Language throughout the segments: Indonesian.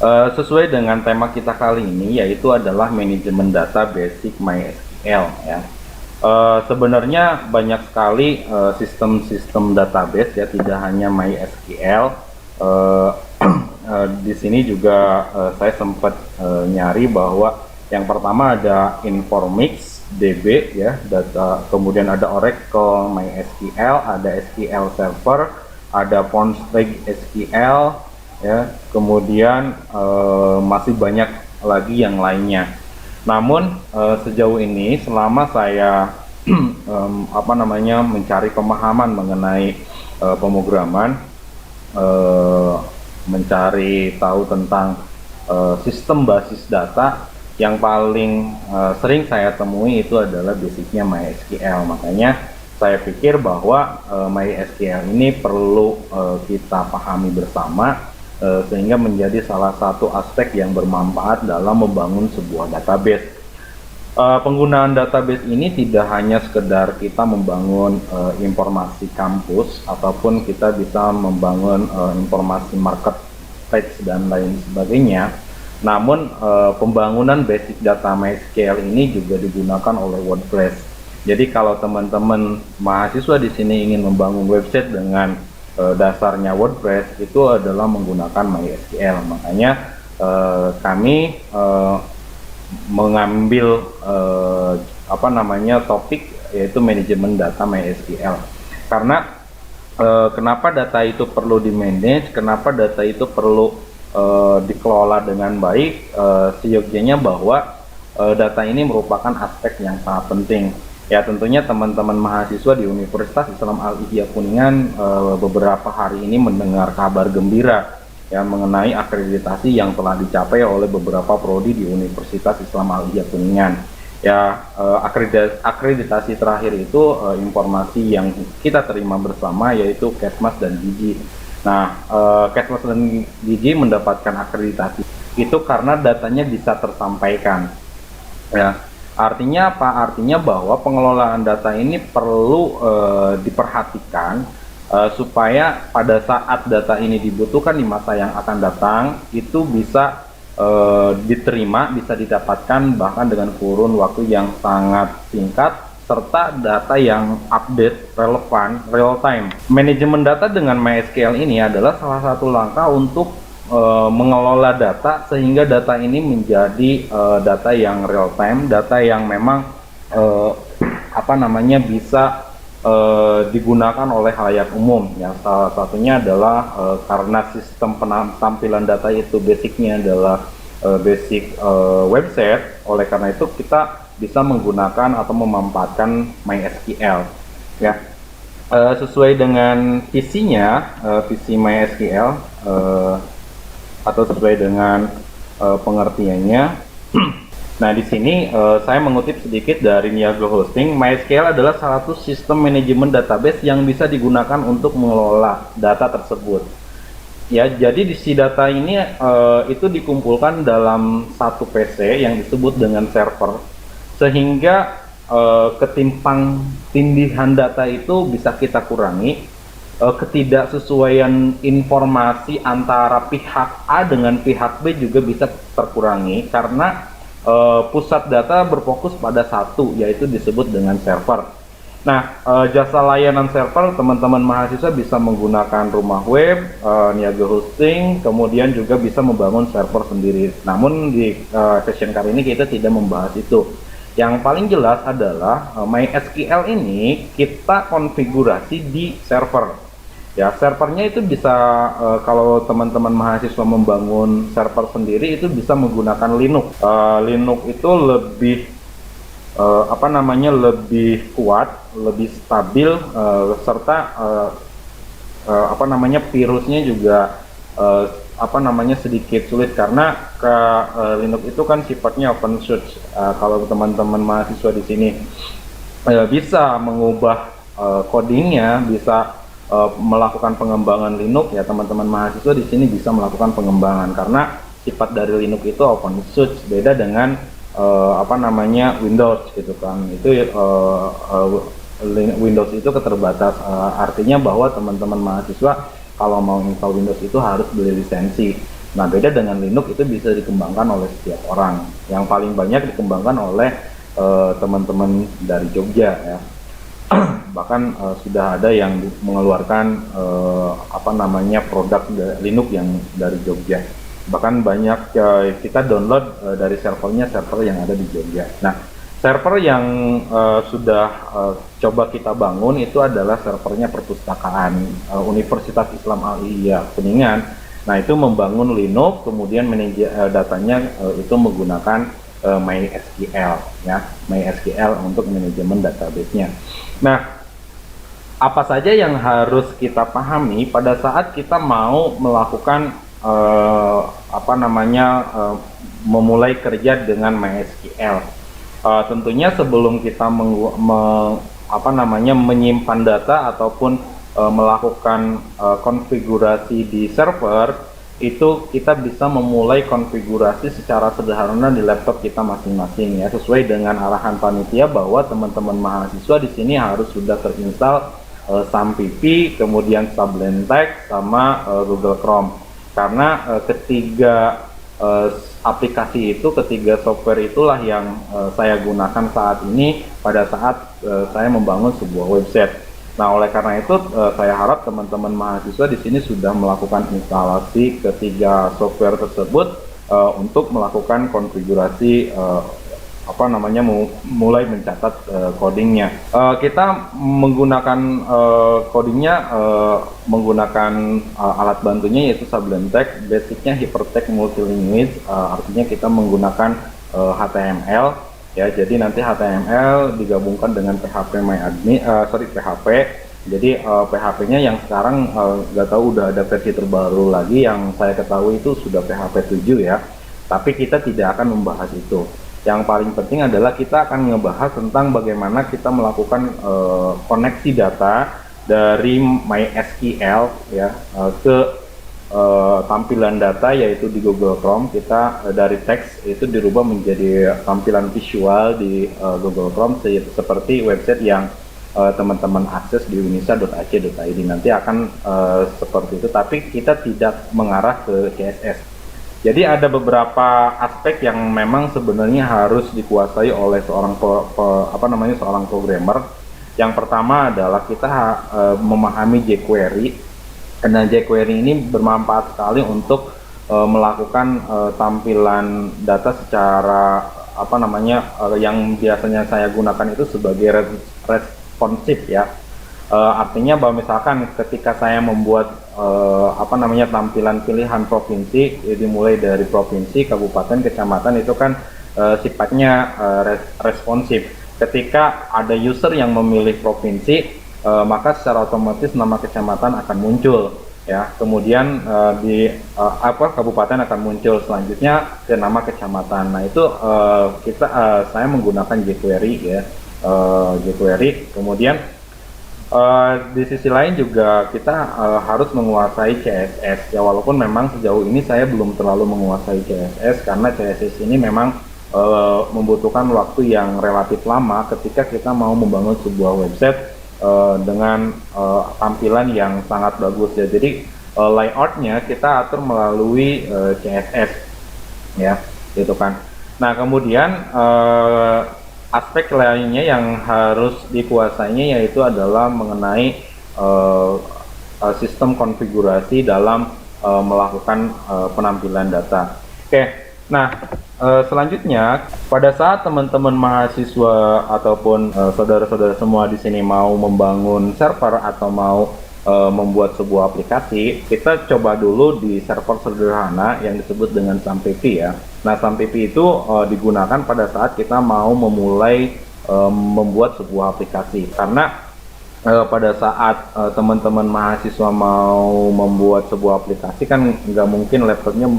Sesuai dengan tema kita kali ini, yaitu adalah manajemen data basic MySQL ya. Sebenarnya banyak sekali sistem-sistem database ya, tidak hanya MySQL. Eh, di sini juga saya sempat nyari bahwa yang pertama ada Informix DB ya, data, kemudian ada Oracle MySQL, ada SQL Server, ada Postgres SQL ya, kemudian masih banyak lagi yang lainnya. Namun sejauh ini selama saya mencari pemahaman mengenai pemrograman, mencari tahu tentang sistem basis data, yang paling sering saya temui itu adalah basicnya MySQL. Makanya saya pikir bahwa MySQL ini perlu kita pahami bersama, sehingga menjadi salah satu aspek yang bermanfaat dalam membangun sebuah database. Penggunaan database ini tidak hanya sekedar kita membangun informasi kampus, ataupun kita bisa membangun informasi marketplace dan lain sebagainya. Namun pembangunan basic data MySQL ini juga digunakan oleh WordPress. Jadi kalau teman-teman mahasiswa di sini ingin membangun website dengan dasarnya WordPress, itu adalah menggunakan MySQL. Makanya kami mengambil topik yaitu manajemen data MySQL. Karena kenapa data itu perlu di manage, kenapa data itu perlu dikelola dengan baik, seyogyanya bahwa data ini merupakan aspek yang sangat penting. Ya, tentunya teman-teman mahasiswa di Universitas Islam Al-Ihya Kuningan beberapa hari ini mendengar kabar gembira ya mengenai akreditasi yang telah dicapai oleh beberapa prodi di Universitas Islam Al-Ihya Kuningan. Ya, akreditasi terakhir itu informasi yang kita terima bersama, yaitu Kesmas dan Gigi. Nah, Kesmas dan Gigi mendapatkan akreditasi itu karena datanya bisa tersampaikan. Ya, artinya apa? Artinya bahwa pengelolaan data ini perlu diperhatikan supaya pada saat data ini dibutuhkan di masa yang akan datang, itu bisa diterima, bisa didapatkan bahkan dengan kurun waktu yang sangat singkat, serta data yang update, relevan, real time. Manajemen data dengan MySQL ini adalah salah satu langkah untuk mengelola data sehingga data ini menjadi data yang real time, data yang memang bisa digunakan oleh khalayak umum. Ya, salah satunya adalah karena sistem penampilan data itu basicnya adalah basic website. Oleh karena itu kita bisa menggunakan atau memanfaatkan MySQL ya. Sesuai dengan visinya, visi MySQL, atau sesuai dengan pengertiannya. Nah, di sini saya mengutip sedikit dari Niaga Hosting. MySQL adalah salah satu sistem manajemen database yang bisa digunakan untuk mengelola data tersebut. Ya, jadi si data ini itu dikumpulkan dalam satu PC yang disebut dengan server, sehingga ketimpang tindihan data itu bisa kita kurangi. Ketidaksesuaian informasi antara pihak A dengan pihak B juga bisa terkurangi, karena pusat data berfokus pada satu, yaitu disebut dengan server. Nah, jasa layanan server, teman-teman mahasiswa bisa menggunakan rumah web, Niaga Hosting, kemudian juga bisa membangun server sendiri. Namun di session kali ini kita tidak membahas itu. Yang paling jelas adalah MySQL ini kita konfigurasi di server. Ya, servernya itu bisa kalau teman-teman mahasiswa membangun server sendiri itu bisa menggunakan Linux. Linux itu lebih lebih kuat, lebih stabil, serta virusnya juga sedikit sulit, karena Linux itu kan sifatnya open source. Kalau teman-teman mahasiswa di sini bisa mengubah codingnya, bisa melakukan pengembangan Linux, ya teman-teman mahasiswa di sini bisa melakukan pengembangan, karena sifat dari Linux itu open source, beda dengan Windows gitu kan. Itu Windows itu keterbatas, artinya bahwa teman-teman mahasiswa kalau mau install Windows itu harus beli lisensi. Nah, beda dengan Linux itu bisa dikembangkan oleh setiap orang. Yang paling banyak dikembangkan oleh teman-teman dari Jogja ya. Bahkan sudah ada yang mengeluarkan apa namanya produk Linux yang dari Jogja. Bahkan banyak kita download dari server yang ada di Jogja. Nah, server yang sudah coba kita bangun itu adalah servernya perpustakaan Universitas Islam Al-Ihya Kuningan. Nah, itu membangun Linux, kemudian datanya itu menggunakan MySQL ya, MySQL untuk manajemen database-nya. Nah, apa saja yang harus kita pahami pada saat kita mau melakukan apa namanya memulai kerja dengan MySQL? Tentunya sebelum kita menyimpan data ataupun melakukan konfigurasi di server, itu kita bisa memulai konfigurasi secara sederhana di laptop kita masing-masing ya, sesuai dengan arahan panitia bahwa teman-teman mahasiswa di sini harus sudah terinstall SAMPP, kemudian Sublime Text sama Google Chrome. Karena ketiga aplikasi itu, ketiga software itulah yang saya gunakan saat ini pada saat saya membangun sebuah website. Nah, oleh karena itu saya harap teman-teman mahasiswa di sini sudah melakukan instalasi ketiga software tersebut untuk melakukan konfigurasi apa namanya mulai mencatat codingnya. Kita menggunakan codingnya menggunakan alat bantunya yaitu Sublime Text, basicnya Hypertext Multilanguage, artinya kita menggunakan HTML. Ya, jadi nanti HTML digabungkan dengan PHP PHP. Jadi PHP-nya yang sekarang nggak tahu udah ada versi terbaru lagi, yang saya ketahui itu sudah PHP 7 ya. Tapi kita tidak akan membahas itu. Yang paling penting adalah kita akan ngebahas tentang bagaimana kita melakukan koneksi data dari MySQL ya ke tampilan data, yaitu di Google Chrome. Kita dari teks itu dirubah menjadi tampilan visual di Google Chrome seperti website yang teman-teman akses di unisa.ac.id. Nanti akan seperti itu, tapi kita tidak mengarah ke CSS. Jadi ada beberapa aspek yang memang sebenarnya harus dikuasai oleh seorang seorang programmer. Yang pertama adalah kita memahami jQuery. Nah, jQuery ini bermanfaat sekali untuk melakukan tampilan data secara yang biasanya saya gunakan itu sebagai responsif ya. Artinya bahwa misalkan ketika saya membuat tampilan pilihan provinsi, dimulai dari provinsi, kabupaten, kecamatan, itu kan sifatnya responsif. Ketika ada user yang memilih provinsi, maka secara otomatis nama kecamatan akan muncul ya, kemudian kabupaten akan muncul selanjutnya ke nama kecamatan. Nah, itu saya menggunakan jQuery ya, jQuery. Kemudian di sisi lain juga kita harus menguasai CSS ya, walaupun memang sejauh ini saya belum terlalu menguasai CSS karena CSS ini memang membutuhkan waktu yang relatif lama ketika kita mau membangun sebuah website dengan tampilan yang sangat bagus ya. Jadi layoutnya kita atur melalui CSS ya, gitu kan. Nah, kemudian aspek lainnya yang harus dikuasainya yaitu adalah mengenai sistem konfigurasi dalam melakukan penampilan data. Oke. Nah, selanjutnya pada saat teman-teman mahasiswa ataupun saudara-saudara semua di sini mau membangun server atau mau membuat sebuah aplikasi, kita coba dulu di server sederhana yang disebut dengan SAMPP ya. Nah, SAMPP itu digunakan pada saat kita mau memulai membuat sebuah aplikasi, karena pada saat teman-teman mahasiswa mau membuat sebuah aplikasi kan nggak mungkin laptopnya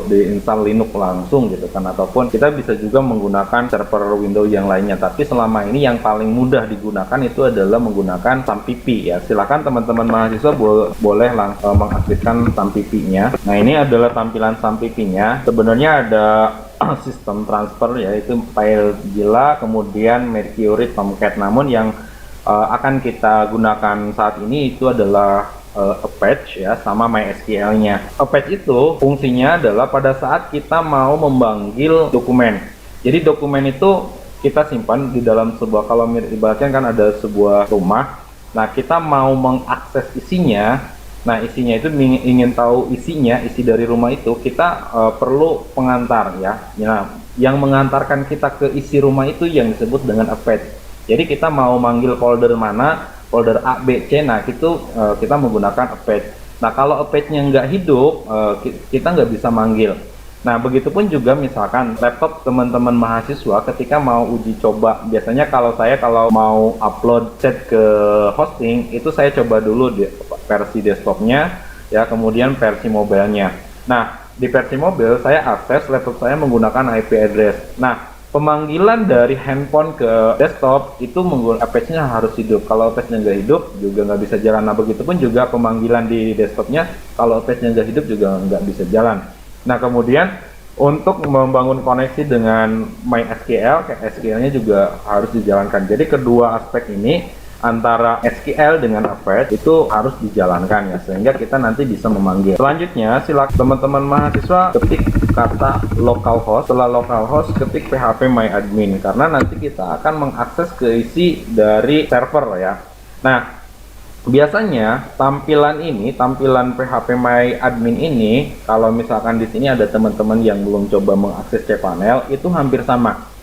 diinstal Linux langsung gitu kan, ataupun kita bisa juga menggunakan server Windows yang lainnya. Tapi selama ini yang paling mudah digunakan itu adalah menggunakan SAMPP ya. Silakan teman-teman mahasiswa boleh langsung mengaktifkan SAMPP-nya. Nah, ini adalah tampilan SAMPP-nya. Sebenarnya ada sistem transfer yaitu FileZilla, kemudian Mercury, Tomcat. Namun yang akan kita gunakan saat ini itu adalah Apache ya, sama MySQL-nya. Apache itu fungsinya adalah pada saat kita mau memanggil dokumen. Jadi dokumen itu kita simpan di dalam sebuah, kalau ibaratnya kan ada sebuah rumah. Nah, kita mau mengakses isinya. Nah, isinya itu ingin tahu isinya, isi dari rumah itu, kita perlu pengantar ya. Nah, yang mengantarkan kita ke isi rumah itu yang disebut dengan Apache. Jadi kita mau manggil folder mana, folder A, B, C, nah itu kita menggunakan Apache. Nah, kalau Apache-nya nggak hidup, kita nggak bisa manggil. Nah, begitupun juga misalkan laptop teman-teman mahasiswa ketika mau uji coba. Biasanya kalau mau upload set ke hosting, itu saya coba dulu di versi desktopnya, ya, kemudian versi mobilenya. Nah, di versi mobil saya akses laptop saya menggunakan IP address. Nah, pemanggilan dari handphone ke desktop itu menggunakan Apache-nya harus hidup. Kalau Apache-nya nggak hidup juga nggak bisa jalan. Nah, begitupun juga pemanggilan di desktopnya, kalau Apache-nya nggak hidup juga nggak bisa jalan. Nah, kemudian untuk membangun koneksi dengan MySQL, SQL-nya juga harus dijalankan. Jadi kedua aspek ini antara SQL dengan Apache itu harus dijalankan ya, sehingga kita nanti bisa memanggil. Selanjutnya, silakan teman-teman mahasiswa ketik kata localhost. Setelah localhost, ketik phpMyAdmin, karena nanti kita akan mengakses ke isi dari server ya. Nah, biasanya tampilan phpMyAdmin ini, kalau misalkan di sini ada teman-teman yang belum coba mengakses cPanel, itu hampir sama.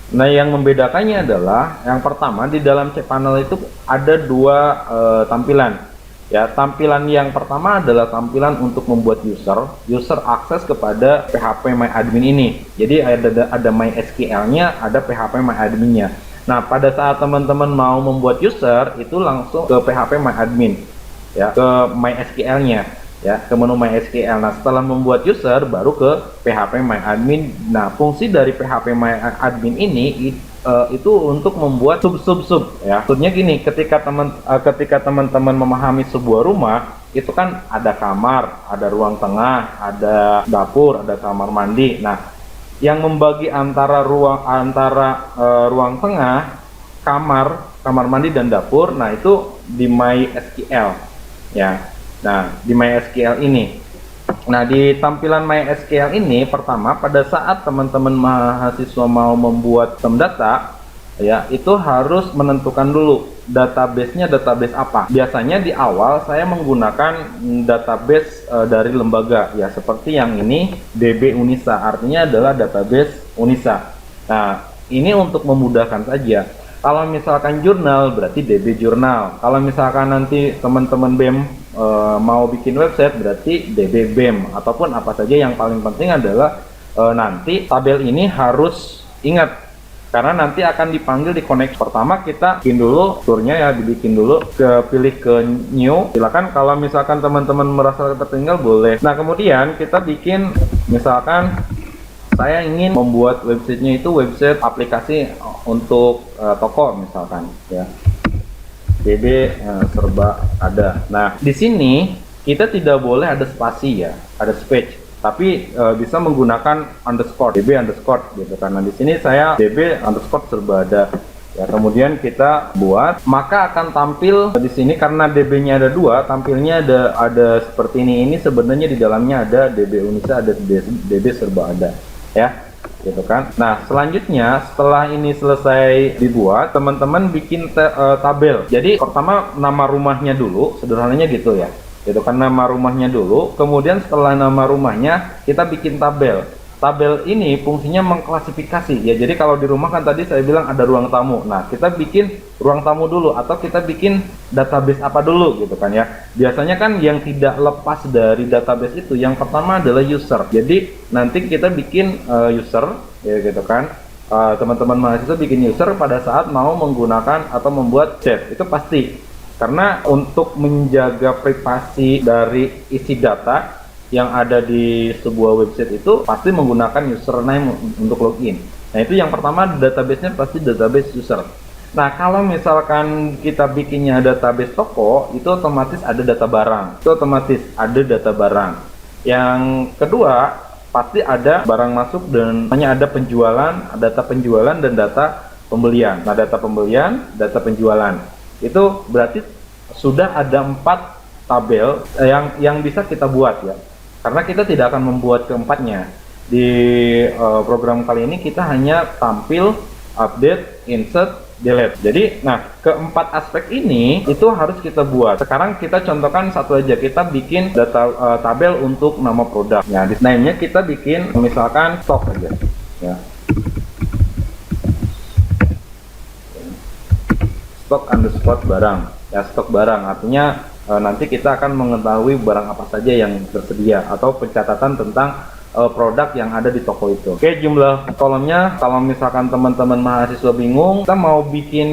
Nah, yang membedakannya adalah yang pertama, di dalam cPanel itu ada dua tampilan. Ya, tampilan yang pertama adalah tampilan untuk membuat user akses kepada phpMyAdmin ini. Jadi ada MySQL-nya, ada phpMyAdmin-nya. Nah, pada saat teman-teman mau membuat user, itu langsung ke phpMyAdmin, ya, ke MySQL-nya, ya, ke menu MySQL. Nah, setelah membuat user, baru ke phpMyAdmin. Nah, fungsi dari phpMyAdmin ini itu untuk membuat sub. Ya, maksudnya gini, ketika teman-teman memahami sebuah rumah, itu kan ada kamar, ada ruang tengah, ada dapur, ada kamar mandi. Nah, yang membagi antara ruang tengah, kamar mandi dan dapur, nah itu di MySQL ya. Nah, di MySQL ini, nah di tampilan MySQL ini, pertama pada saat teman-teman mahasiswa mau membuat sistem data ya, itu harus menentukan dulu database-nya database apa. Biasanya di awal saya menggunakan database dari lembaga ya, seperti yang ini, DB Unisa, artinya adalah database Unisa. Nah, ini untuk memudahkan saja. Kalau misalkan jurnal, berarti DB Jurnal. Kalau misalkan nanti teman-teman BEM mau bikin website, berarti DB BEM, ataupun apa saja. Yang paling penting adalah nanti tabel ini harus ingat, karena nanti akan dipanggil di connect. Pertama kita bikin dulu turnya ya, dibikin dulu, pilih ke new. Silakan kalau misalkan teman-teman merasa tertinggal boleh. Nah, kemudian kita bikin, misalkan saya ingin membuat websitenya itu website aplikasi untuk toko misalkan ya, DB serba ada. Nah, di sini kita tidak boleh ada spasi ya, ada space, tapi bisa menggunakan underscore, db underscore gitu. Karena di sini saya db underscore serba ada ya. Kemudian kita buat, maka akan tampil di sini, karena db-nya ada dua, tampilnya ada seperti ini. Ini sebenarnya di dalamnya ada db Unisa, ada db serba ada ya, gitu kan. Nah, selanjutnya setelah ini selesai dibuat, teman-teman bikin tabel. Jadi pertama nama rumahnya dulu, sederhananya gitu ya. Itu kan nama rumahnya dulu, kemudian setelah nama rumahnya kita bikin tabel. Tabel ini fungsinya mengklasifikasi ya. Jadi kalau di rumah kan tadi saya bilang ada ruang tamu. Nah, kita bikin ruang tamu dulu, atau kita bikin database apa dulu gitu kan ya. Biasanya kan yang tidak lepas dari database itu yang pertama adalah user. Jadi nanti kita bikin user ya gitu kan. Teman-teman mahasiswa bikin user pada saat mau menggunakan atau membuat chat, itu pasti. Karena untuk menjaga privasi dari isi data yang ada di sebuah website itu pasti menggunakan username untuk login. Nah, itu yang pertama, database-nya pasti database user. Nah, kalau misalkan kita bikinnya database toko, itu otomatis ada data barang. Itu otomatis ada data barang. Yang kedua, pasti ada barang masuk dan hanya ada penjualan, data penjualan dan data pembelian. Nah, data pembelian, data penjualan. Itu berarti sudah ada 4 tabel yang bisa kita buat ya. Karena kita tidak akan membuat keempatnya. Di program kali ini kita hanya tampil, update, insert, delete. Jadi, nah, keempat aspek ini itu harus kita buat. Sekarang kita contohkan satu aja. Kita bikin data tabel untuk nama produk. Nah, di name-nya kita bikin misalkan stok aja. Ya. Stok underscore barang. Ya, stok barang artinya nanti kita akan mengetahui barang apa saja yang tersedia atau pencatatan tentang produk yang ada di toko itu. Oke, jumlah kolomnya kalau misalkan teman-teman mahasiswa bingung, kita mau bikin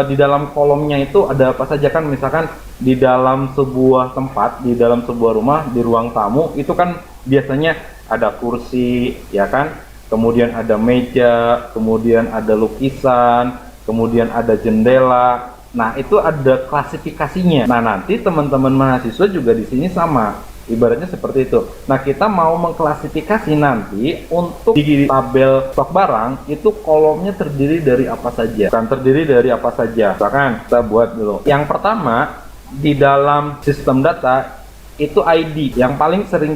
di dalam kolomnya itu ada apa saja kan, misalkan di dalam sebuah tempat, di dalam sebuah rumah, di ruang tamu itu kan biasanya ada kursi, ya kan? Kemudian ada meja, kemudian ada lukisan, kemudian ada jendela. Nah, itu ada klasifikasinya. Nah, nanti teman-teman mahasiswa juga di sini sama. Ibaratnya seperti itu. Nah, kita mau mengklasifikasi nanti untuk di tabel stok barang itu kolomnya terdiri dari apa saja. Bukan terdiri dari apa saja. Bahkan kita buat dulu. Yang pertama, di dalam sistem data itu ID. Yang paling sering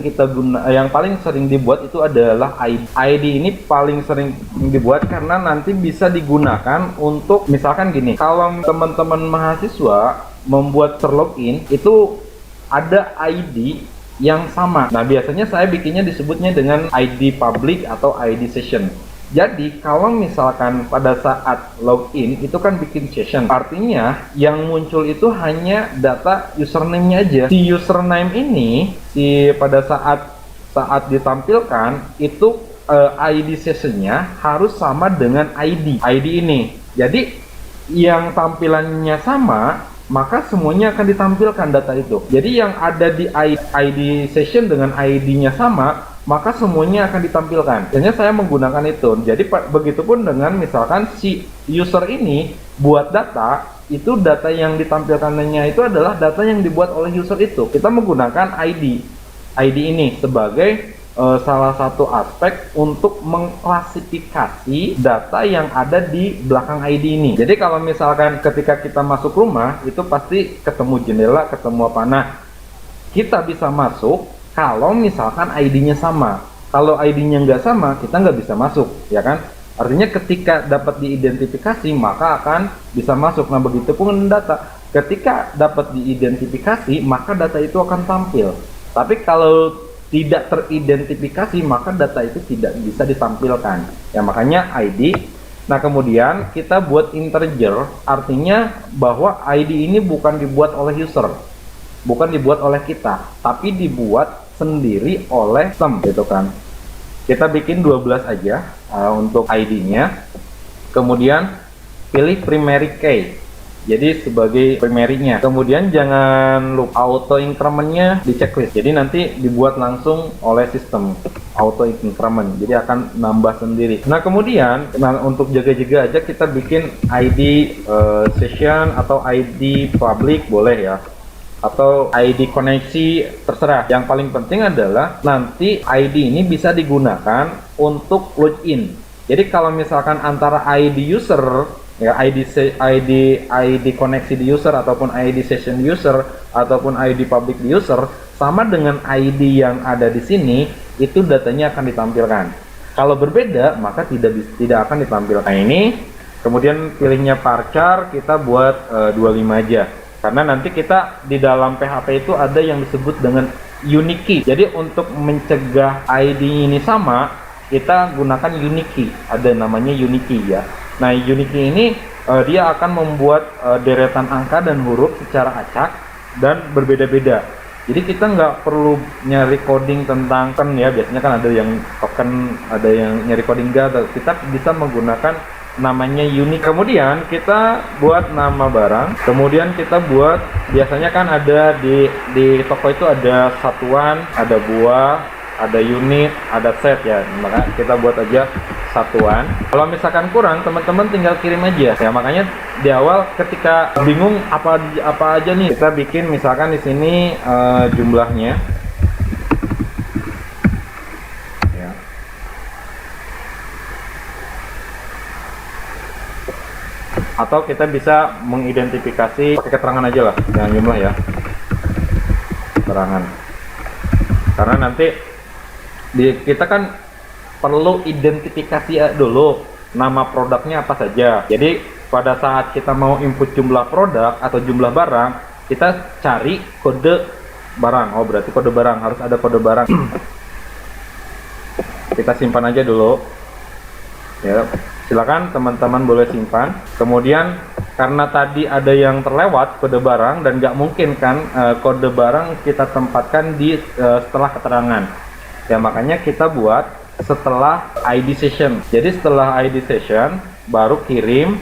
yang paling sering dibuat itu adalah ID. ID ini paling sering dibuat karena nanti bisa digunakan untuk misalkan gini. Kalau teman-teman mahasiswa membuat terlogin itu ada ID yang sama. Nah, biasanya saya bikinnya disebutnya dengan ID public atau ID session. Jadi, kalau misalkan pada saat login itu kan bikin session. Artinya, yang muncul itu hanya data username-nya aja. Si username ini, pada saat ditampilkan itu ID session-nya harus sama dengan ID ini. Jadi, yang tampilannya sama, maka semuanya akan ditampilkan data itu. Jadi yang ada di ID session dengan ID-nya sama, maka semuanya akan ditampilkan. Biasanya saya menggunakan itu. Jadi begitupun dengan misalkan si user ini buat data, itu data yang ditampilkannya itu adalah data yang dibuat oleh user itu. Kita menggunakan ID ini sebagai salah satu aspek untuk mengklasifikasi data yang ada di belakang ID ini. Jadi kalau misalkan ketika kita masuk rumah itu pasti ketemu jendela, ketemu apa. Nah, kita bisa masuk kalau misalkan ID-nya sama. Kalau ID-nya nggak sama, kita nggak bisa masuk, ya kan? Artinya ketika dapat diidentifikasi maka akan bisa masuk. Nah, begitu pun data. Ketika dapat diidentifikasi maka data itu akan tampil. Tapi kalau tidak teridentifikasi maka data itu tidak bisa ditampilkan. Ya, makanya ID. Nah, kemudian kita buat integer, artinya bahwa ID ini bukan dibuat oleh user, bukan dibuat oleh kita, tapi dibuat sendiri oleh sistem, gitu kan. Kita bikin 12 aja untuk ID-nya. Kemudian pilih primary key. Jadi sebagai primary-nya. Kemudian jangan lupa auto increment-nya di checklist. Jadi nanti dibuat langsung oleh sistem auto increment. Jadi akan nambah sendiri. Nah, kemudian untuk jaga-jaga aja kita bikin ID session atau ID public boleh ya. Atau ID koneksi terserah. Yang paling penting adalah nanti ID ini bisa digunakan untuk login. Jadi kalau misalkan antara ID user ya, ID koneksi di user ataupun ID session user ataupun ID public di user sama dengan ID yang ada di sini, itu datanya akan ditampilkan. Kalau berbeda maka tidak akan ditampilkan. Nah, ini kemudian pilihnya varchar, kita buat 25 aja. Karena nanti kita di dalam PHP itu ada yang disebut dengan unique key. Jadi untuk mencegah ID ini sama, kita gunakan unique key. Ada namanya unique key ya. Nah, unique key ini dia akan membuat deretan angka dan huruf secara acak dan berbeda-beda. Jadi kita nggak perlu nyari coding tentang token ya. Biasanya kan ada yang token, ada yang nyari coding nggak. Kita bisa menggunakan namanya unique. Kemudian kita buat nama barang. Kemudian kita buat, biasanya kan ada di toko itu ada satuan, ada buah, ada unit, ada set ya. Maka kita buat aja satuan. Kalau misalkan kurang, teman-teman tinggal kirim aja. Ya, makanya di awal ketika bingung apa aja nih, kita bikin misalkan di sini jumlahnya. Ya. Atau kita bisa mengidentifikasi pakai keterangan aja lah, jangan jumlah ya. keterangan. Karena nanti kita kan perlu identifikasi dulu nama produknya apa saja. Jadi pada saat kita mau input jumlah produk atau jumlah barang, kita cari kode barang. Oh, berarti kode barang, harus ada kode barang. Kita simpan aja dulu ya, silakan teman-teman boleh simpan. Kemudian karena tadi ada yang terlewat kode barang dan nggak mungkin kan kode barang kita tempatkan di setelah keterangan ya, makanya kita buat setelah ID session. Jadi setelah ID session baru kirim,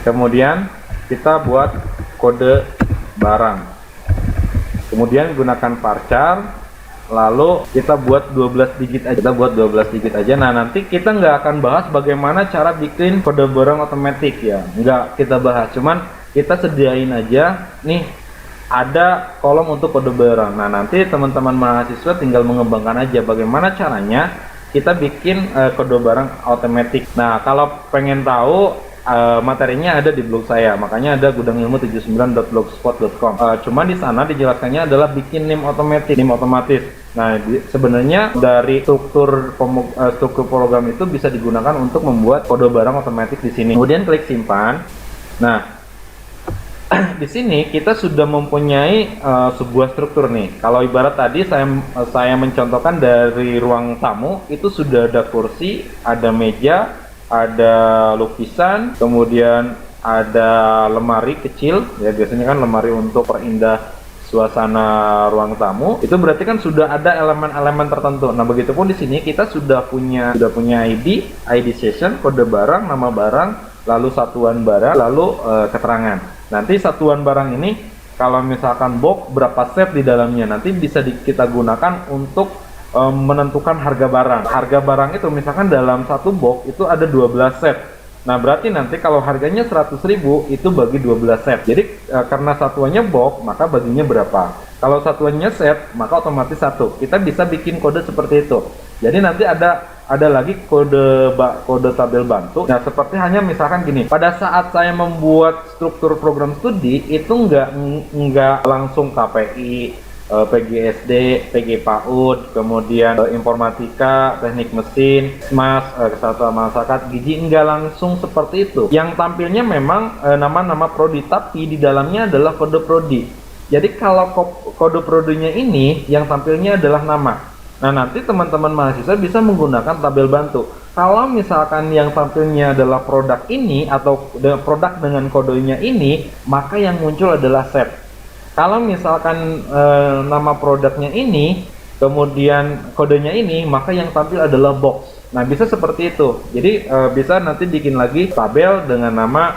kemudian kita buat kode barang, kemudian gunakan varchar, lalu kita buat 12 digit aja. Nah, nanti kita nggak akan bahas bagaimana cara bikin kode barang otomatis ya, nggak kita bahas, cuman kita sediain aja nih ada kolom untuk kode barang. Nah, nanti teman-teman mahasiswa tinggal mengembangkan aja bagaimana caranya kita bikin kode barang otomatis. Nah, kalau pengen tahu materinya ada di blog saya, makanya ada gudangilmu79.blogspot.com. Cuma di sana dijelaskannya adalah bikin NIM otomatis. Nah, sebenarnya dari struktur program itu bisa digunakan untuk membuat kode barang otomatis di sini. Kemudian klik simpan. Nah, di sini kita sudah mempunyai sebuah struktur nih. Kalau ibarat tadi saya mencontohkan dari ruang tamu, itu sudah ada kursi, ada meja, ada lukisan, kemudian ada lemari kecil ya, biasanya kan lemari untuk perindah suasana ruang tamu. Itu berarti kan sudah ada elemen-elemen tertentu. Nah, begitupun di sini kita sudah punya ID session, kode barang, nama barang, lalu satuan barang, lalu keterangan. Nanti satuan barang ini kalau misalkan box berapa set di dalamnya, nanti bisa kita gunakan untuk menentukan harga barang. Harga barang itu misalkan dalam satu box itu ada 12 set. Nah, berarti nanti kalau harganya 100.000 itu bagi 12 set. Jadi karena satuannya box, maka baginya berapa? Kalau satuannya set, maka otomatis 1. Kita bisa bikin kode seperti itu. Jadi nanti ada lagi kode tabel bantu. Nah, seperti hanya misalkan gini. Pada saat saya membuat struktur program studi itu nggak langsung KPI, PGSD, PG PAUD, kemudian informatika, teknik mesin, SMAS, kesehatan masyarakat, gizi, enggak langsung seperti itu. Yang tampilnya memang nama-nama prodi, tapi di dalamnya adalah kode prodi. Jadi kalau kode prodinya ini yang tampilnya adalah nama. Nah, nanti teman-teman mahasiswa bisa menggunakan tabel bantu. Kalau misalkan yang tampilnya adalah produk ini atau produk dengan kodenya ini, maka yang muncul adalah set. Kalau misalkan nama produknya ini, kemudian kodenya ini, maka yang tampil adalah box. Nah, bisa seperti itu. Jadi bisa nanti bikin lagi tabel dengan nama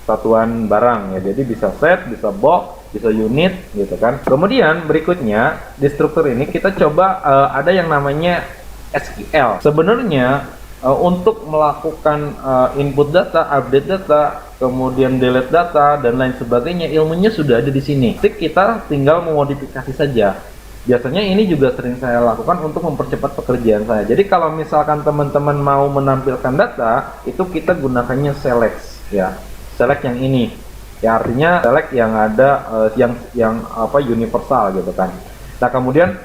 satuan barang ya. Jadi bisa set, bisa box, bisa unit gitu kan. Kemudian berikutnya di struktur ini kita coba ada yang namanya SQL. Sebenarnya untuk melakukan input data, update data, kemudian delete data dan lain sebagainya, ilmunya sudah ada di sini. Kita tinggal memodifikasi saja. Biasanya ini juga sering saya lakukan untuk mempercepat pekerjaan saya. Jadi kalau misalkan teman-teman mau menampilkan data, itu kita gunakannya select ya. Select yang ini. Ya, artinya select yang ada yang universal gitu kan. Nah, kemudian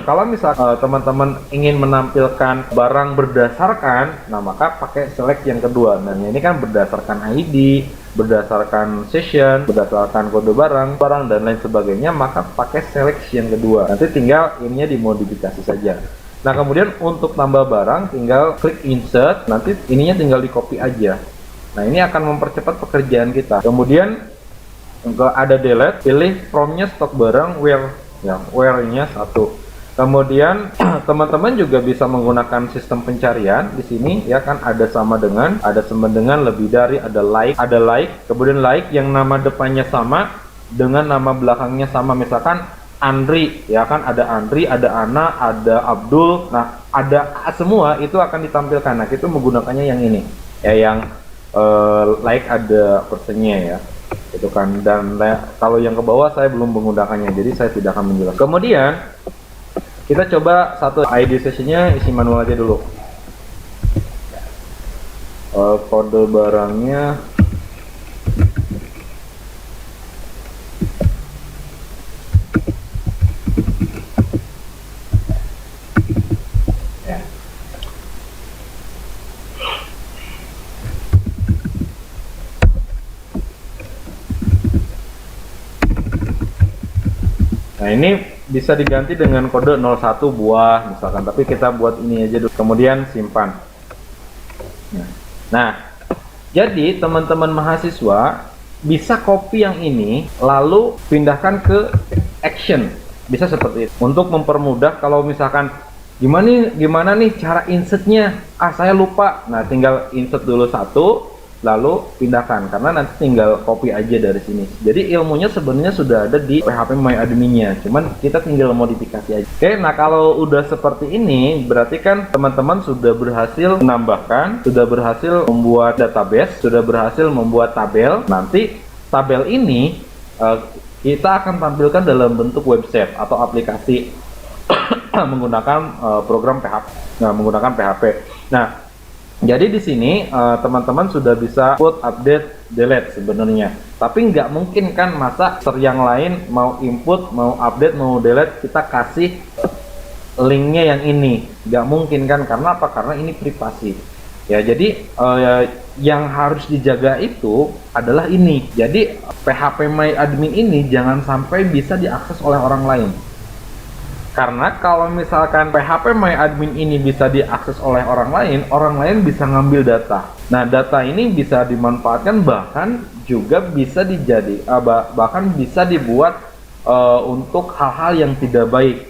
kalau misal teman-teman ingin menampilkan barang berdasarkan, nah maka pakai select yang kedua. Nah, ini kan berdasarkan ID, berdasarkan session, berdasarkan kode barang dan lain sebagainya, maka pakai select yang kedua. Nanti tinggal ininya dimodifikasi saja. Nah, kemudian untuk tambah barang tinggal klik insert, nanti ininya tinggal di copy aja. Nah, ini akan mempercepat pekerjaan kita. Kemudian ada delete, pilih from-nya stok barang where-nya 1. Kemudian teman-teman juga bisa menggunakan sistem pencarian di sini ya kan, ada sama dengan, lebih dari, ada like, kemudian like yang nama depannya sama dengan nama belakangnya sama, misalkan Andri ya kan, ada Andri, ada Ana, ada Abdul. Nah, ada semua itu akan ditampilkan. Nah, kita menggunakannya yang ini ya, yang like ada persennya ya itu kan, dan kalau yang ke bawah saya belum menggunakannya, jadi saya tidak akan menjelaskan. Kemudian kita coba satu ID sessionnya isi manual aja dulu. Kode barangnya Nah, ini bisa diganti dengan kode 01 buah misalkan, tapi kita buat ini aja dulu, kemudian simpan. Nah, jadi teman-teman mahasiswa bisa copy yang ini lalu pindahkan ke action, bisa seperti itu untuk mempermudah. Kalau misalkan gimana nih cara insertnya, saya lupa, nah tinggal insert dulu satu lalu pindahkan, karena nanti tinggal copy aja dari sini. Jadi ilmunya sebenarnya sudah ada di PHP MyAdmin-nya, cuman kita tinggal modifikasi aja. Oke, nah kalau udah seperti ini berarti kan teman-teman sudah berhasil menambahkan, sudah berhasil membuat database, sudah berhasil membuat tabel. Nanti tabel ini kita akan tampilkan dalam bentuk website atau aplikasi menggunakan program PHP. Menggunakan PHP. Nah, jadi di sini teman-teman sudah bisa put, update, delete sebenarnya. Tapi nggak mungkin kan masa yang lain mau input, mau update, mau delete kita kasih linknya yang ini. Nggak mungkin kan, karena apa? Karena ini privasi. Ya, jadi yang harus dijaga itu adalah ini. Jadi PHP MyAdmin ini jangan sampai bisa diakses oleh orang lain. Karena kalau misalkan PHP MyAdmin ini bisa diakses oleh orang lain bisa ngambil data. Nah, data ini bisa dimanfaatkan, bahkan juga bisa bahkan bisa dibuat untuk hal-hal yang tidak baik.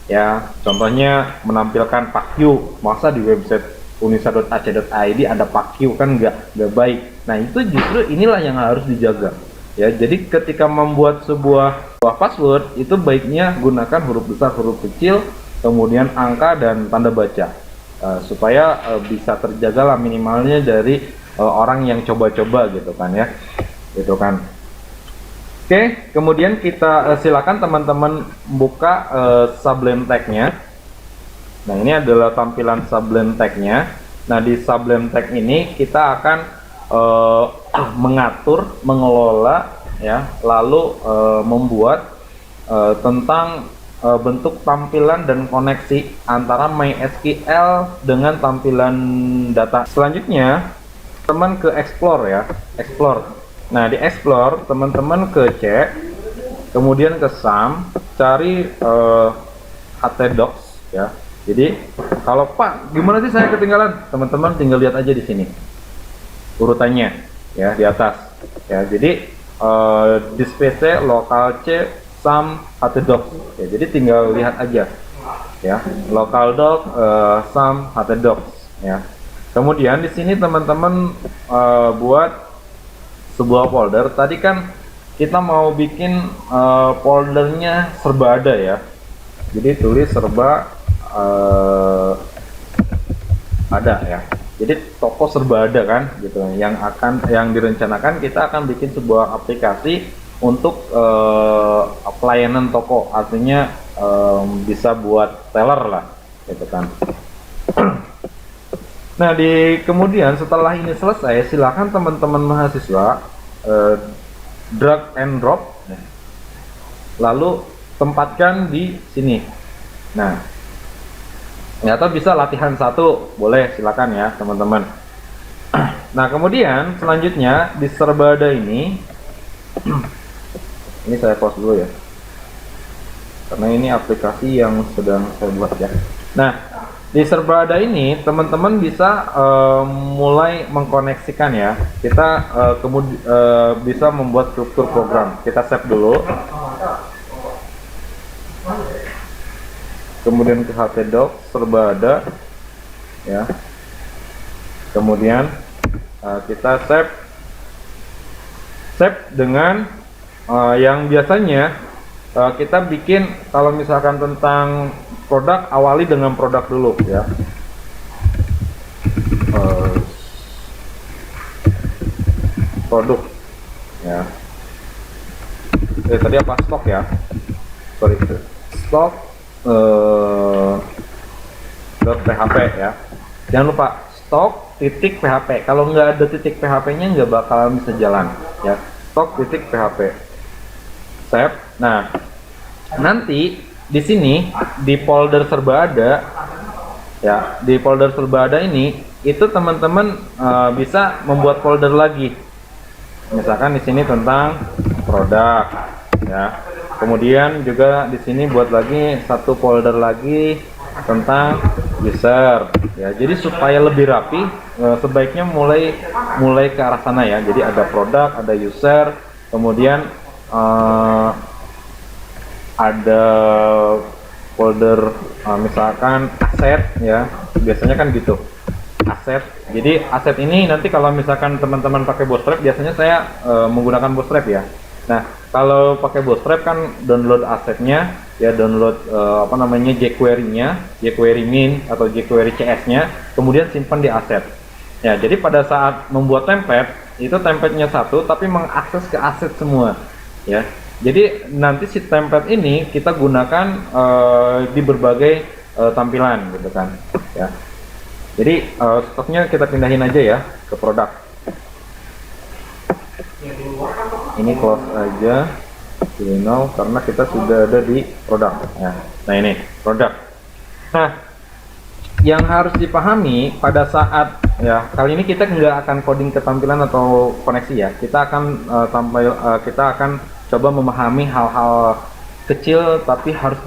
Ya, contohnya menampilkan PAKQ, masa di website unisa.ac.id ada PAKQ, kan nggak baik. Nah, itu justru inilah yang harus dijaga. Ya, jadi ketika membuat sebuah password itu baiknya gunakan huruf besar, huruf kecil, kemudian angka dan tanda baca, supaya bisa terjaga lah minimalnya dari orang yang coba-coba gitu kan ya, gitu kan. Oke, kemudian kita silakan teman-teman buka Sublime Text-nya. Nah, ini adalah tampilan Sublime Text-nya. Nah, di Sublime Text ini kita akan mengatur, mengelola ya, lalu membuat tentang bentuk tampilan dan koneksi antara MySQL dengan tampilan data. Selanjutnya teman ke explore ya, explore. Nah, di explore teman-teman ke C, kemudian ke sum, cari htdocs ya. Jadi kalau Pak gimana sih saya ketinggalan, teman-teman tinggal lihat aja di sini urutannya ya, di atas ya. Jadi disk PC, local C, sum, htdocs ya. Jadi tinggal lihat aja ya, local doc, sum, htdocs ya. Kemudian di sini teman-teman buat sebuah folder. Tadi kan kita mau bikin foldernya serba ada ya. Jadi tulis serba ada ya. Jadi toko serba ada kan gitu. Yang direncanakan kita akan bikin sebuah aplikasi untuk pelayanan toko, artinya bisa buat teller lah gitu kan. Nah, kemudian setelah ini selesai, silakan teman-teman mahasiswa drag and drop, lalu tempatkan di sini. Nah, atau bisa latihan satu, boleh, silakan ya teman-teman. Nah, kemudian selanjutnya di Serbada ini ini saya pause dulu ya, karena ini aplikasi yang sedang saya buat ya. Nah, di Serbada ini teman-teman bisa mulai mengkoneksikan ya. Kita bisa membuat struktur program. Kita save dulu, kemudian ke htdocs, serba ada ya. Kemudian kita save dengan yang biasanya kita bikin. Kalau misalkan tentang produk, awali dengan produk dulu ya. Produk ya. Tadi apa, stok ya, sorry, stok .php ya. Jangan lupa stok titik php. Kalau nggak ada titik php nya nggak bakalan bisa jalan ya. Stok titik php, save. Nah, nanti di sini di folder serba ada ya, di folder serba ada ini itu teman-teman bisa membuat folder lagi. Misalkan di sini tentang produk ya. Kemudian juga di sini buat lagi satu folder lagi tentang user ya. Jadi supaya lebih rapi, sebaiknya mulai ke arah sana ya. Jadi ada produk, ada user, kemudian ada folder misalkan aset ya. Biasanya kan gitu. Aset. Jadi aset ini nanti kalau misalkan teman-teman pakai Bootstrap, biasanya saya menggunakan Bootstrap ya. Nah, kalau pakai Bootstrap kan download asetnya ya, download apa namanya jQuery-nya, jQuery min atau jQuery CS-nya, kemudian simpan di aset. Ya, jadi pada saat membuat template, itu template-nya satu tapi mengakses ke aset semua ya. Jadi nanti si template ini kita gunakan di berbagai tampilan gitu kan ya. Jadi stoknya kita pindahin aja ya ke produk. Ini close aja now karena kita sudah ada di produk ya. Nah ini produk. Nah yang harus dipahami pada saat ya, kali ini kita nggak akan coding ketampilan atau koneksi ya. Kita akan kita akan coba memahami hal-hal kecil tapi harus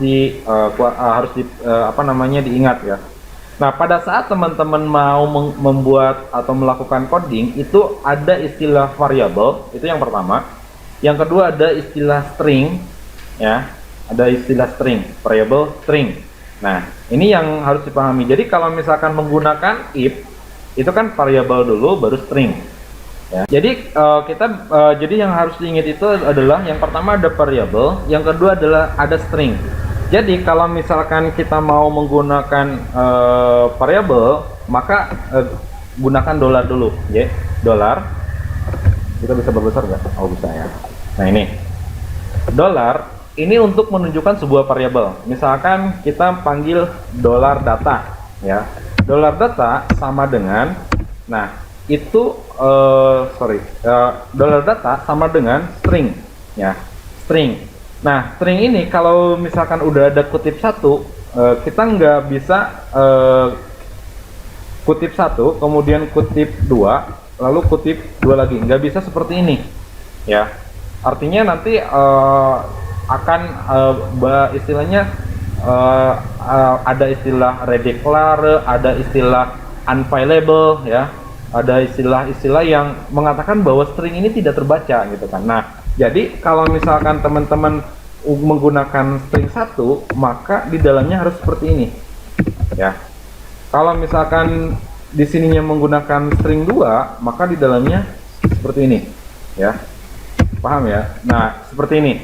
apa namanya diingat ya. Nah, pada saat teman-teman mau membuat atau melakukan coding, itu ada istilah variabel, itu yang pertama. Yang kedua ada istilah string, ya, ada istilah string, variabel string. Nah, ini yang harus dipahami. Jadi kalau misalkan menggunakan if, itu kan variabel dulu, baru string. Ya. Jadi jadi yang harus diingat itu adalah yang pertama ada variabel, yang kedua adalah ada string. Jadi kalau misalkan kita mau menggunakan variabel, maka gunakan dolar dulu, ya. Dolar. Kita bisa berbesar nggak? Oh bisa ya. Nah ini dolar ini untuk menunjukkan sebuah variabel. Misalkan kita panggil dolar data, ya. Dolar data sama dengan, nah itu dolar data sama dengan string, ya. String. Nah, string ini kalau misalkan udah ada kutip satu, kita nggak bisa kutip satu, kemudian kutip dua, lalu kutip dua lagi. Nggak bisa seperti ini, ya. Artinya nanti akan istilahnya ada istilah redeclare, ada istilah unfilable, ya. Ada istilah-istilah yang mengatakan bahwa string ini tidak terbaca, gitu kan. Nah, jadi kalau misalkan teman-teman menggunakan string satu, maka di dalamnya harus seperti ini, ya. Kalau misalkan di sininya menggunakan string 2, maka di dalamnya seperti ini, ya. Paham ya? Nah, seperti ini,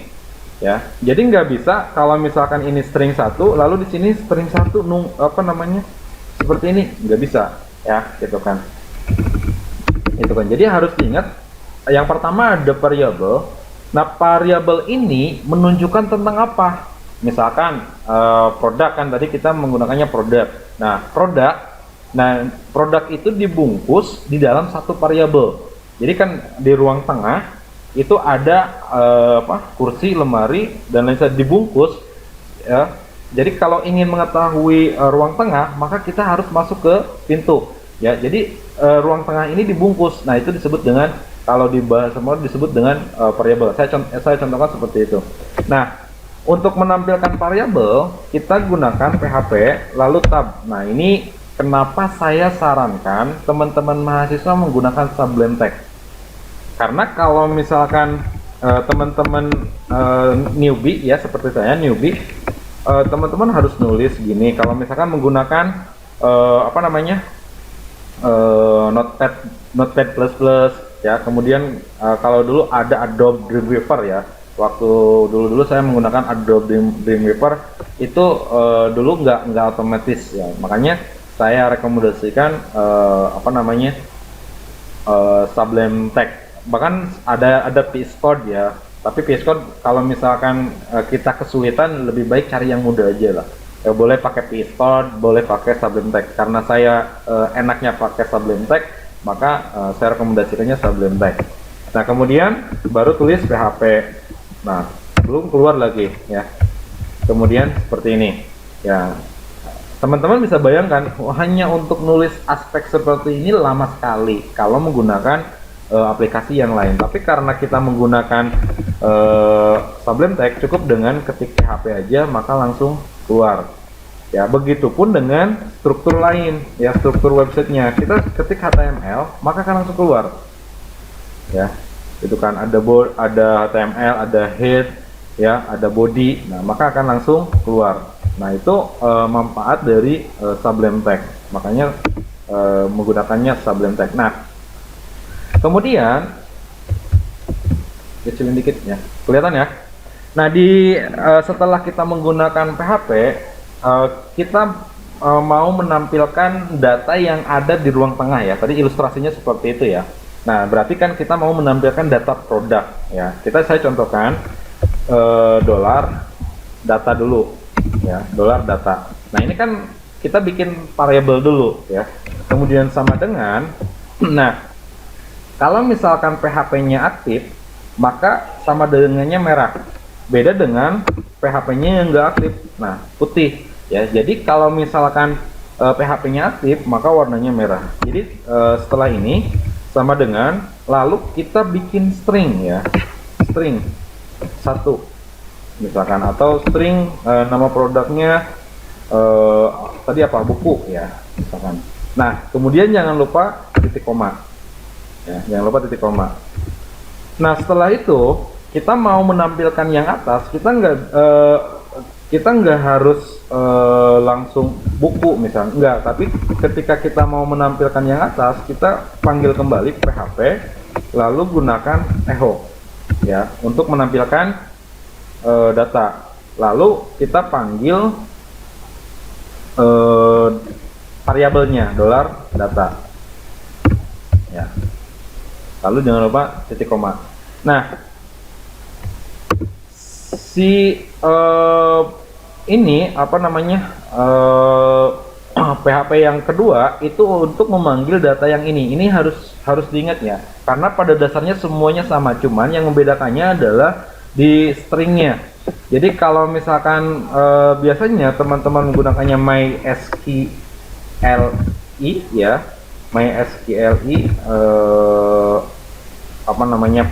ya. Jadi nggak bisa kalau misalkan ini string 1, lalu di sini string 1 apa namanya? Seperti ini, nggak bisa, ya, gitu kan. Itu kan. Jadi harus diingat yang pertama ada variabel. Nah, variabel ini menunjukkan tentang apa? Misalkan produk kan tadi kita menggunakannya produk. Nah, produk itu dibungkus di dalam satu variabel. Jadi kan di ruang tengah itu ada kursi, lemari dan lain sebagainya dibungkus, ya. Jadi kalau ingin mengetahui ruang tengah, maka kita harus masuk ke pintu, ya. Jadi ruang tengah ini dibungkus. Nah, itu disebut dengan, kalau di bahasa Mode disebut dengan variabel. Saya contohkan seperti itu. Nah, untuk menampilkan variabel kita gunakan PHP lalu tab. Nah, ini kenapa saya sarankan teman-teman mahasiswa menggunakan Sublime Text. Karena kalau misalkan teman-teman newbie, ya seperti saya newbie, teman-teman harus nulis gini. Kalau misalkan menggunakan Notepad++, ya. Kemudian kalau dulu ada Adobe Dreamweaver, ya. Waktu dulu saya menggunakan Adobe Dreamweaver itu dulu nggak otomatis, ya. Makanya saya rekomendasikan Sublime Text. Bahkan ada VS Code, ya. Tapi VS Code kalau misalkan kita kesulitan, lebih baik cari yang mudah aja lah. Ya, boleh pakai VS Code, boleh pakai Sublime Text. Karena saya enaknya pakai Sublime Text, maka saya rekomendasikannya Sublime Text. Nah, kemudian baru tulis PHP. Nah, belum keluar lagi, ya. Kemudian seperti ini, ya. Teman-teman bisa bayangkan, hanya untuk nulis aspek seperti ini lama sekali kalau menggunakan aplikasi yang lain. Tapi karena kita menggunakan Sublime Text, cukup dengan ketik PHP aja maka langsung keluar. Ya, begitupun dengan struktur lain, ya, struktur websitenya. Kita ketik HTML, maka akan langsung keluar. Ya, itu kan ada HTML, ada head, ya, ada body. Nah, maka akan langsung keluar. Nah, itu manfaat dari Sublime Text. Makanya menggunakannya Sublime Text. Nah, kemudian kecilin dikit ya, kelihatan ya. Nah, setelah kita menggunakan PHP, kita mau menampilkan data yang ada di ruang tengah ya. Tadi ilustrasinya seperti itu ya. Nah, berarti kan kita mau menampilkan data produk ya. Saya contohkan dolar data dulu ya, dolar data. Nah, ini kan kita bikin variabel dulu ya. Kemudian sama dengan nah, kalau misalkan PHP-nya aktif, maka sama dengannya merah. Beda dengan PHP-nya yang nggak aktif. Nah, putih. Ya, jadi kalau misalkan PHP-nya aktif, maka warnanya merah. Jadi setelah ini sama dengan, lalu kita bikin string ya, string 1 misalkan, atau string nama produknya tadi apa, buku ya misalkan. Nah, kemudian jangan lupa titik koma ya, jangan lupa titik koma. Nah, setelah itu kita mau menampilkan yang atas, kita nggak harus langsung buku misalnya, enggak, tapi ketika kita mau menampilkan yang atas, kita panggil kembali PHP lalu gunakan echo ya untuk menampilkan data, lalu kita panggil variabelnya dolar data ya, lalu jangan lupa titik koma. Nah, ini apa namanya, PHP yang kedua itu untuk memanggil data yang ini harus diingat ya, karena pada dasarnya semuanya sama, cuman yang membedakannya adalah di stringnya. Jadi kalau misalkan biasanya teman-teman menggunakannya MySQLi ya, MySQLi apa namanya,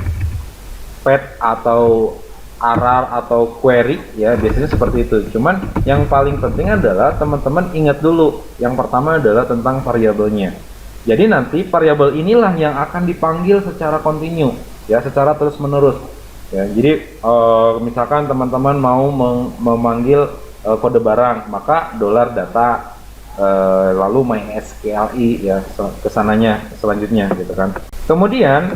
pet atau arrar atau query ya, biasanya seperti itu. Cuman yang paling penting adalah teman-teman ingat dulu, yang pertama adalah tentang variabelnya. Jadi nanti variabel inilah yang akan dipanggil secara kontinu ya, secara terus menerus ya. Jadi misalkan teman-teman mau memanggil kode barang, maka dolar data lalu MySQLi ya, kesananya selanjutnya gitu kan. Kemudian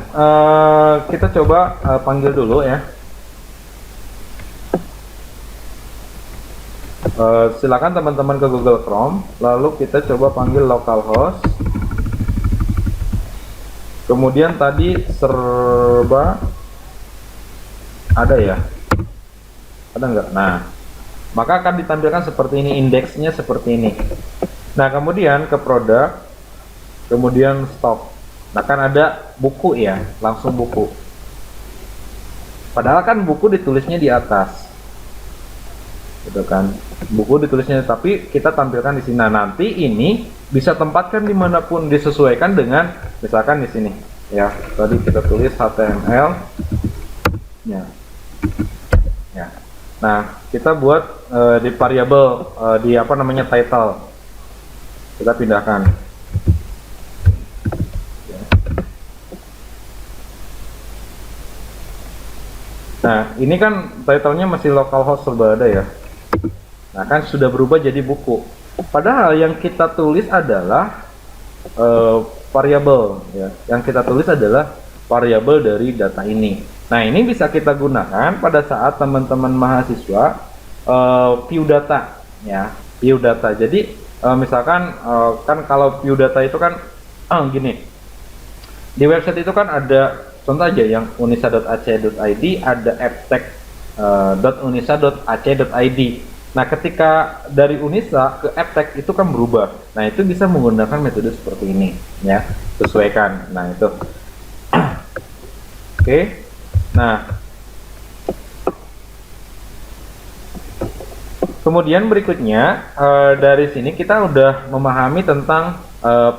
kita coba panggil dulu ya. Silakan teman-teman ke Google Chrome, lalu kita coba panggil localhost. Kemudian tadi serba ada ya, ada nggak? Nah, maka akan ditampilkan seperti ini, indeksnya seperti ini. Nah, kemudian ke produk, kemudian stock. Nah, kan ada buku ya, langsung buku. Padahal kan buku ditulisnya di atas, gitu kan, buku ditulisnya, tapi kita tampilkan di sini. Nah, nanti ini bisa tempatkan dimanapun, disesuaikan dengan misalkan di sini ya, tadi kita tulis HTML ya, ya. Nah, kita buat di variabel di apa namanya, title, kita pindahkan ya. Nah, ini kan titlenya masih localhost serba ada ya. Nah, kan sudah berubah jadi buku. Padahal yang kita tulis adalah variabel ya. Yang kita tulis adalah variabel dari data ini. Nah, ini bisa kita gunakan pada saat teman-teman mahasiswa view data ya, view data. Jadi misalkan kan kalau view data itu kan gini. Di website itu kan ada contoh aja yang unisa.ac.id, ada apptech.unisa.ac.id. Nah, ketika dari Unisa ke apptech itu kan berubah. Nah, itu bisa menggunakan metode seperti ini ya, sesuaikan. Nah, itu oke. Nah, kemudian berikutnya dari sini kita udah memahami tentang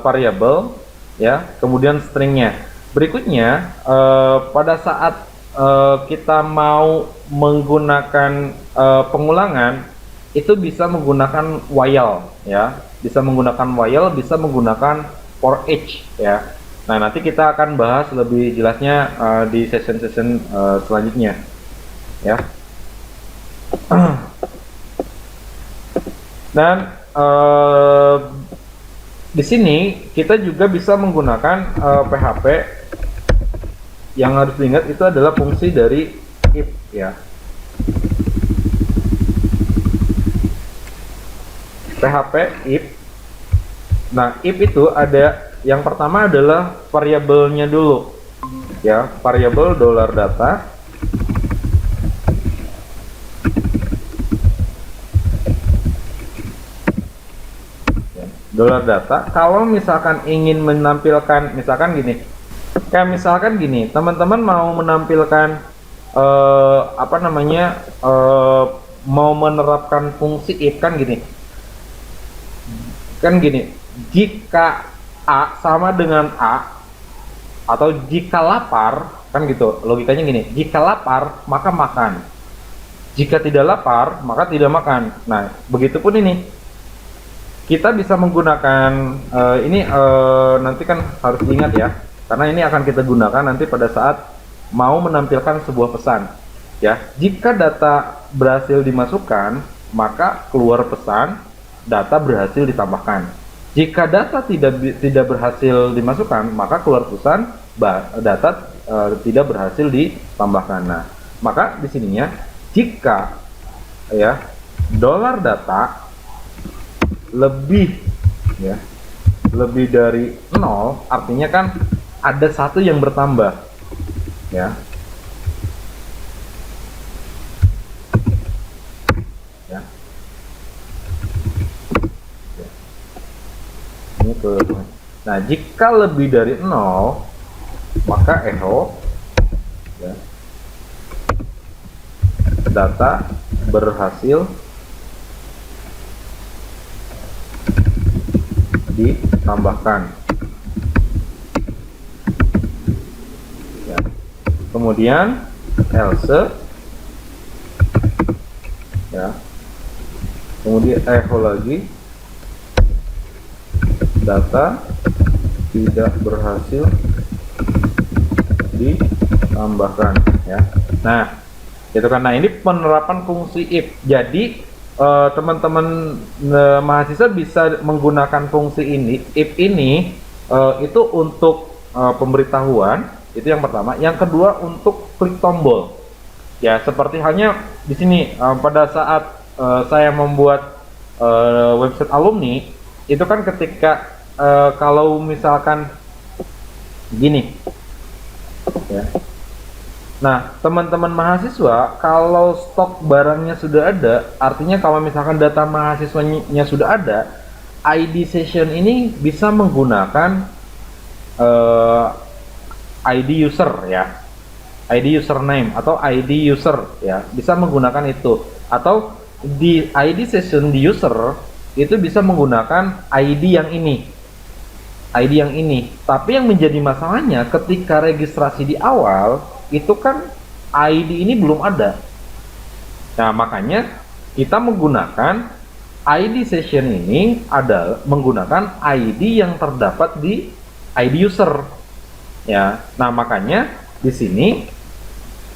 variabel ya, kemudian stringnya. Berikutnya, pada saat kita mau menggunakan pengulangan, itu bisa menggunakan while ya, bisa menggunakan while, bisa menggunakan for each ya. Nah, nanti kita akan bahas lebih jelasnya di session-session selanjutnya ya. Dan di sini kita juga bisa menggunakan PHP. Yang harus diingat itu adalah fungsi dari if ya. PHP if. Nah, if itu ada yang pertama adalah variabelnya dulu ya, variabel $data. $data. Kalau misalkan ingin menampilkan, misalkan gini, kayak misalkan gini, teman-teman mau menampilkan apa namanya, mau menerapkan fungsi if kan gini, jika A sama dengan A atau jika lapar kan gitu, logikanya gini, jika lapar maka makan, jika tidak lapar maka tidak makan. Nah, begitupun ini kita bisa menggunakan ini nanti kan harus diingat ya, karena ini akan kita gunakan nanti pada saat mau menampilkan sebuah pesan ya. Jika data berhasil dimasukkan maka keluar pesan data berhasil ditambahkan. Jika data tidak berhasil dimasukkan maka keluar pesan data tidak berhasil ditambahkan. Nah, maka di sininya jika ya $data lebih ya, lebih dari 0, artinya kan ada satu yang bertambah ya. Ya. Ini ke, nah jika lebih dari 0 maka echo ya, data berhasil ditambahkan ya. Kemudian else ya, kemudian echo lagi, data tidak berhasil ditambahkan ya. Nah, itu karena ini penerapan fungsi if. Jadi teman-teman mahasiswa bisa menggunakan fungsi ini, if ini itu untuk pemberitahuan, itu yang pertama. Yang kedua untuk klik tombol ya, seperti halnya di sini pada saat saya membuat website alumni itu kan ketika kalau misalkan gini ya. Nah, teman-teman mahasiswa, kalau stok barangnya sudah ada, artinya kalau misalkan data mahasiswanya sudah ada, ID session ini bisa menggunakan ID user ya, ID username atau ID user ya, bisa menggunakan itu. Atau di ID session di user itu bisa menggunakan ID yang ini, ID yang ini. Tapi yang menjadi masalahnya ketika registrasi di awal itu kan ID ini belum ada. Nah, makanya kita menggunakan ID session ini adalah menggunakan ID yang terdapat di ID user. Ya. Nah, makanya di sini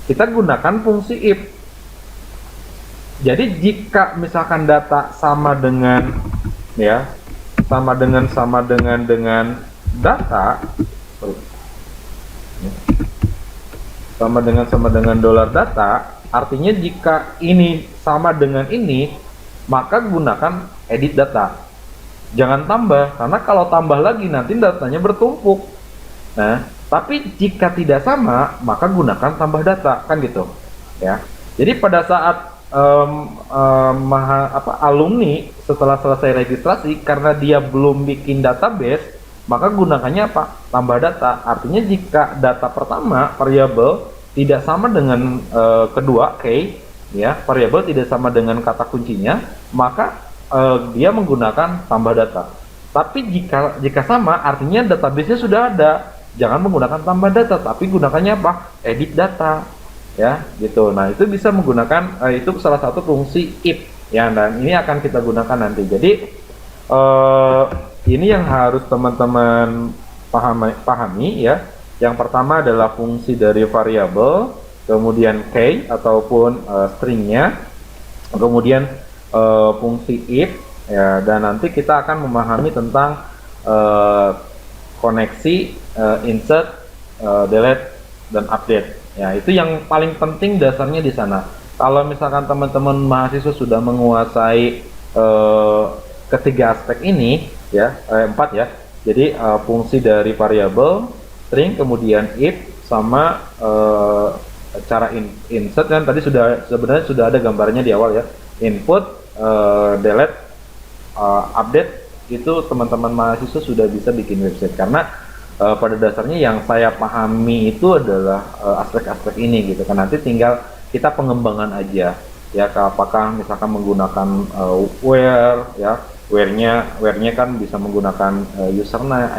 kita gunakan fungsi if. Jadi jika misalkan data sama dengan ya, sama dengan data, sama dengan $data, artinya jika ini sama dengan ini maka gunakan edit data, jangan tambah, karena kalau tambah lagi nanti datanya bertumpuk. Nah, tapi jika tidak sama maka gunakan tambah data, kan gitu ya. Jadi pada saat alumni setelah selesai registrasi, karena dia belum bikin database, maka gunakannya apa? Tambah data. Artinya jika data pertama variabel tidak sama dengan kedua key ya, variabel tidak sama dengan kata kuncinya, maka dia menggunakan tambah data. Tapi jika sama, artinya database-nya sudah ada. jangan menggunakan tambah data, tapi gunakannya apa? Edit data, ya, gitu. Nah, itu bisa menggunakan itu salah satu fungsi if, ya, dan ini akan kita gunakan nanti. Jadi ini yang harus teman-teman pahami, ya. Yang pertama adalah fungsi dari variabel, kemudian key ataupun stringnya, kemudian fungsi if, ya, dan nanti kita akan memahami tentang koneksi, insert, delete, dan update. Ya, itu yang paling penting dasarnya di sana. Kalau misalkan teman-teman mahasiswa sudah menguasai ketiga aspek ini, ya, empat ya. Jadi fungsi dari variabel, string, kemudian if, sama cara insert, kan tadi sebenarnya sudah ada gambarnya di awal, ya. Input, delete, update, itu teman-teman mahasiswa sudah bisa bikin website, karena pada dasarnya yang saya pahami itu adalah aspek-aspek ini, gitu kan. Nanti tinggal kita pengembangan aja, ya, apakah misalkan menggunakan where, ya, where-nya kan bisa menggunakan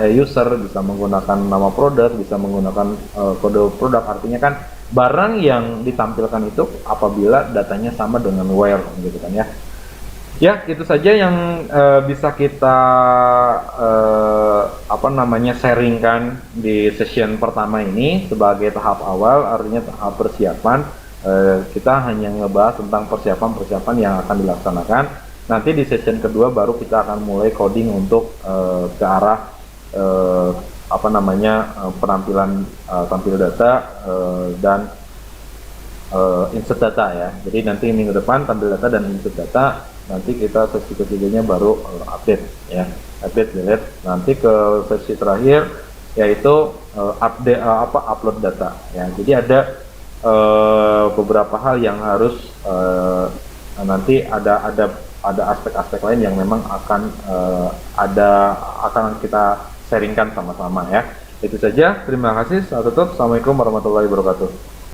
user, bisa menggunakan nama produk, bisa menggunakan kode produk. Artinya kan barang yang ditampilkan itu apabila datanya sama dengan where, gitu kan, ya. Ya, itu saja yang bisa kita sharingkan di session pertama ini sebagai tahap awal, artinya tahap persiapan. Kita hanya ngebahas tentang persiapan yang akan dilaksanakan. Nanti di session kedua baru kita akan mulai coding untuk ke arah penampilan tampil data dan insert data, ya. Jadi nanti minggu depan tampil data dan insert data. Nanti kita sesi ketiganya baru update, ya, update, delete. Nanti ke sesi terakhir yaitu upload data, ya. Jadi ada beberapa hal yang harus nanti ada aspek-aspek lain yang memang akan kita sharingkan sama-sama, ya. Itu saja, terima kasih. Saya tutup. Assalamualaikum warahmatullahi wabarakatuh.